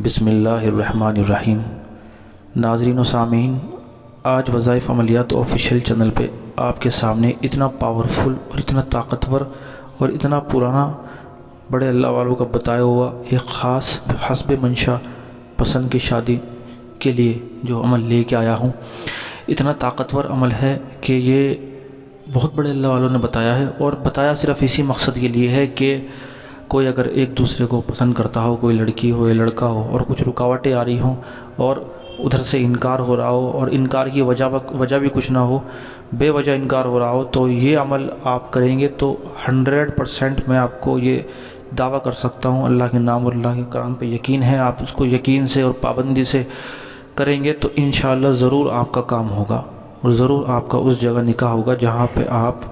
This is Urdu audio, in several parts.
بسم اللہ الرحمن الرحیم۔ ناظرین و سامعین، آج وظائف عملیات آفیشیل چینل پہ آپ کے سامنے اتنا پاورفل اور اتنا طاقتور اور اتنا پرانا بڑے اللہ والوں کا بتایا ہوا ایک خاص حسب منشا پسند کی شادی کے لیے جو عمل لے کے آیا ہوں۔ اتنا طاقتور عمل ہے کہ یہ بہت بڑے اللہ والوں نے بتایا ہے، اور بتایا صرف اسی مقصد کے لیے ہے کہ کوئی اگر ایک دوسرے کو پسند کرتا ہو، کوئی لڑکی ہو یا لڑکا ہو، اور کچھ رکاوٹیں آ رہی ہوں اور ادھر سے انکار ہو رہا ہو اور انکار کی وجہ بھی کچھ نہ ہو، بے وجہ انکار ہو رہا ہو، تو یہ عمل آپ کریں گے تو 100% میں آپ کو یہ دعویٰ کر سکتا ہوں، اللہ کے نام اور اللہ کے کلام پہ یقین ہے، آپ اس کو یقین سے اور پابندی سے کریں گے تو انشاءاللہ ضرور آپ کا کام ہوگا، اور ضرور آپ کا اس جگہ نکاح ہوگا جہاں پہ آپ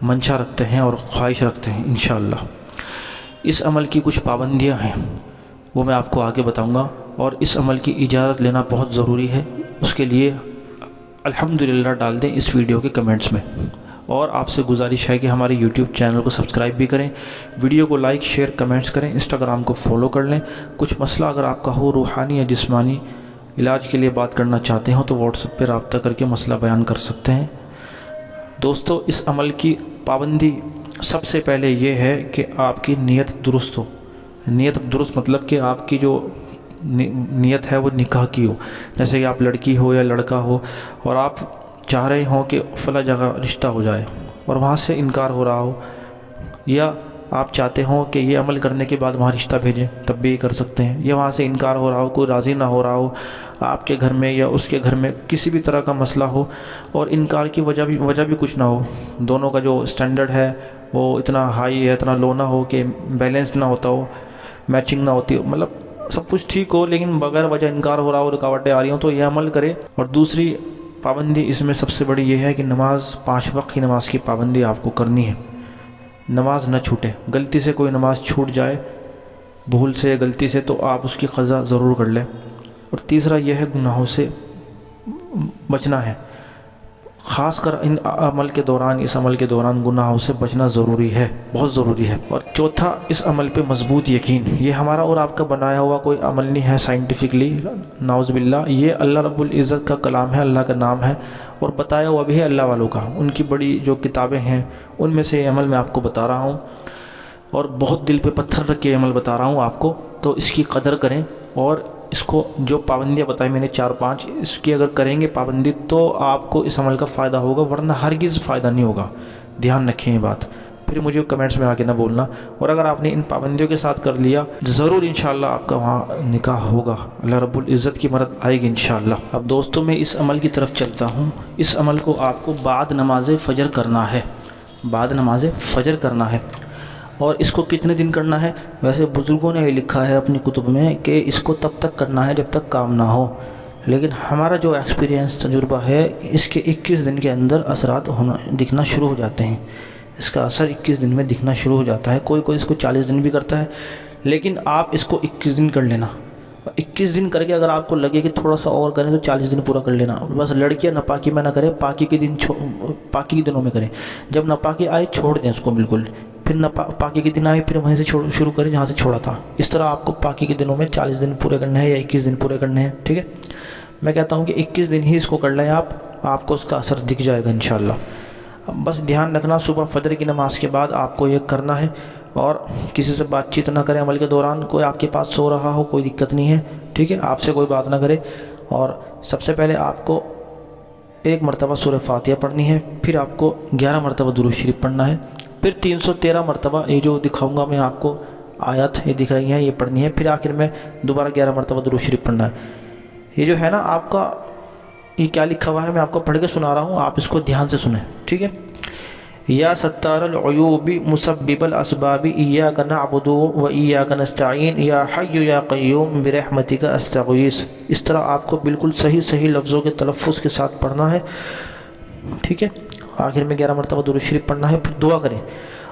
منشا رکھتے ہیں اور خواہش رکھتے ہیں انشاءاللہ۔ اس عمل کی کچھ پابندیاں ہیں، وہ میں آپ کو آگے بتاؤں گا، اور اس عمل کی اجازت لینا بہت ضروری ہے۔ اس کے لیے الحمدللہ ڈال دیں اس ویڈیو کے کمنٹس میں، اور آپ سے گزارش ہے کہ ہمارے یوٹیوب چینل کو سبسکرائب بھی کریں، ویڈیو کو لائک شیئر کمنٹس کریں، انسٹاگرام کو فالو کر لیں۔ کچھ مسئلہ اگر آپ کا ہو، روحانی یا جسمانی علاج کے لیے بات کرنا چاہتے ہو تو واٹس ایپ پہ رابطہ کر کے مسئلہ بیان کر سکتے ہیں۔ دوستو، اس عمل کی پابندی سب سے پہلے یہ ہے کہ آپ کی نیت درست ہو۔ نیت درست مطلب کہ آپ کی جو نیت ہے وہ نکاح کی ہو، جیسے کہ آپ لڑکی ہو یا لڑکا ہو اور آپ چاہ رہے ہوں کہ فلاں جگہ رشتہ ہو جائے اور وہاں سے انکار ہو رہا ہو، یا آپ چاہتے ہوں کہ یہ عمل کرنے کے بعد وہاں رشتہ بھیجیں تب بھی یہ کر سکتے ہیں، یا وہاں سے انکار ہو رہا ہو، کوئی راضی نہ ہو رہا ہو آپ کے گھر میں یا اس کے گھر میں، کسی بھی طرح کا مسئلہ ہو اور انکار کی وجہ بھی کچھ نہ ہو، دونوں کا جو سٹینڈرڈ ہے وہ اتنا ہائی ہے، اتنا لو نہ ہو کہ بیلنس نہ ہوتا ہو، میچنگ نہ ہوتی ہو، مطلب سب کچھ ٹھیک ہو لیکن بغیر وجہ انکار ہو رہا ہو، رکاوٹیں آ رہی ہوں، تو یہ عمل کرے۔ اور دوسری پابندی اس میں سب سے بڑی یہ ہے کہ نماز، 5 وقت کی نماز کی پابندی آپ کو کرنی ہے، نماز نہ چھوٹے۔ غلطی سے کوئی نماز چھوٹ جائے، بھول سے غلطی سے، تو آپ اس کی قضا ضرور کر لیں۔ اور تیسرا یہ ہے گناہوں سے بچنا ہے، خاص کر اس عمل کے دوران گناہوں سے بچنا ضروری ہے، بہت ضروری ہے۔ اور چوتھا، اس عمل پہ مضبوط یقین۔ یہ ہمارا اور آپ کا بنایا ہوا کوئی عمل نہیں ہے سائنٹیفکلی، نعوذ باللہ، یہ اللہ رب العزت کا کلام ہے، اللہ کا نام ہے، اور بتایا ہوا بھی ہے اللہ والوں کا، ان کی بڑی جو کتابیں ہیں ان میں سے یہ عمل میں آپ کو بتا رہا ہوں، اور بہت دل پہ پتھر رکھ کے عمل بتا رہا ہوں آپ کو، تو اس کی قدر کریں، اور اس کو جو پابندیاں بتائی میں نے 4-5، اس کی اگر کریں گے پابندی تو آپ کو اس عمل کا فائدہ ہوگا، ورنہ ہرگز فائدہ نہیں ہوگا، دھیان رکھیں یہ بات، پھر مجھے کمنٹس میں آ کے نہ بولنا۔ اور اگر آپ نے ان پابندیوں کے ساتھ کر لیا ضرور انشاءاللہ آپ کا وہاں نکاح ہوگا، اللہ رب العزت کی مدد آئے گی انشاءاللہ۔ اب دوستوں، میں اس عمل کی طرف چلتا ہوں۔ اس عمل کو آپ کو بعد نماز فجر کرنا ہے، بعد نماز فجر کرنا ہے۔ اور اس کو کتنے دن کرنا ہے؟ ویسے بزرگوں نے یہ لکھا ہے اپنی کتب میں کہ اس کو تب تک کرنا ہے جب تک کام نہ ہو، لیکن ہمارا جو ایکسپیرینس تجربہ ہے، اس کے 21 دن کے اندر اثرات دکھنا شروع ہو جاتے ہیں، اس کا اثر 21 دن میں دکھنا شروع ہو جاتا ہے۔ کوئی اس کو 40 دن بھی کرتا ہے، لیکن آپ اس کو 21 دن کر لینا۔ 21 دن کر کے اگر آپ کو لگے کہ تھوڑا سا اور کریں تو 40 دن پورا کر لینا۔ بس لڑکیاں ناپاکی میں نہ کریں، پاکی کے دنوں میں کریں، جب ناپاکی آئے چھوڑ دیں اس کو بالکل، پھر پاکی کے دن آئے پھر وہیں سے شروع کریں جہاں سے چھوڑا تھا۔ اس طرح آپ کو پاکی کے دنوں میں 40 دن پورے کرنے ہیں یا 21 دن پورے کرنے ہیں، ٹھیک ہے؟ میں کہتا ہوں کہ 21 دن ہی اس کو کر لیں آپ کو اس کا اثر دکھ جائے گا انشاءاللہ۔ بس دھیان رکھنا، صبح فجر کی نماز کے بعد آپ کو یہ کرنا ہے، اور کسی سے بات چیت نہ کریں عمل کے دوران، کوئی آپ کے پاس سو رہا ہو کوئی دقت نہیں ہے، ٹھیک ہے؟ آپ سے کوئی بات نہ کرے، اور سب سے پہلے آپ کو 1 مرتبہ سورہ فاتحہ پڑھنی ہے، پھر آپ کو 11 مرتبہ درود شریف پڑھنا ہے، پھر 313 مرتبہ یہ جو دکھاؤں گا میں آپ کو آیات یہ دکھ رہی ہیں یہ پڑھنی ہے، پھر آخر میں دوبارہ 11 مرتبہ درود شریف پڑھنا ہے۔ یہ جو ہے نا آپ کا، یہ کیا لکھا ہوا ہے میں آپ کو پڑھ کے سنا رہا ہوں، آپ اس کو دھیان سے سنیں، ٹھیک ہے؟ یا ستار العیوب مسبب الاسباب ایاک نعبد و ایاک نستعین یا حی یا قیوم برحمتک استغیث۔ اس طرح آپ کو بالکل صحیح لفظوں کے تلفظ کے ساتھ پڑھنا ہے، ٹھیک ہے؟ آخر میں 11 مرتبہ درود شریف پڑھنا ہے، پھر دعا کریں،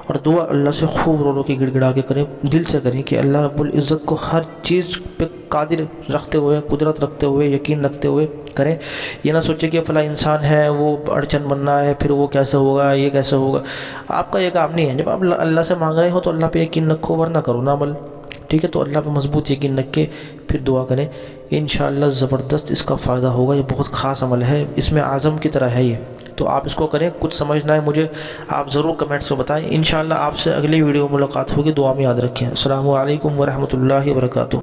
اور دعا اللہ سے خوب رو کے گڑ گڑا کے کریں، دل سے کریں کہ اللہ رب العزت کو ہر چیز پہ قادر رکھتے ہوئے، قدرت رکھتے ہوئے، یقین رکھتے ہوئے کریں۔ یہ نہ سوچیں کہ فلاں انسان ہے وہ اڑچن بننا ہے، پھر وہ کیسے ہوگا، یہ کیسے ہوگا، آپ کا یہ کام نہیں ہے۔ جب آپ اللہ سے مانگ رہے ہو تو اللہ پہ یقین رکھو، ورنہ کرو نا عمل، ٹھیک ہے، تو اللہ پہ مضبوط یقین رکھ کے پھر دعا کریں، انشاءاللہ زبردست اس کا فائدہ ہوگا۔ یہ بہت خاص عمل ہے، اس میں اعظم کی طرح ہے یہ، تو آپ اس کو کریں۔ کچھ سمجھنا ہے مجھے آپ ضرور کمنٹس میں بتائیں، انشاءاللہ آپ سے اگلی ویڈیو ملاقات ہوگی، دعا میں یاد رکھیں۔ السلام علیکم ورحمۃ اللہ وبرکاتہ۔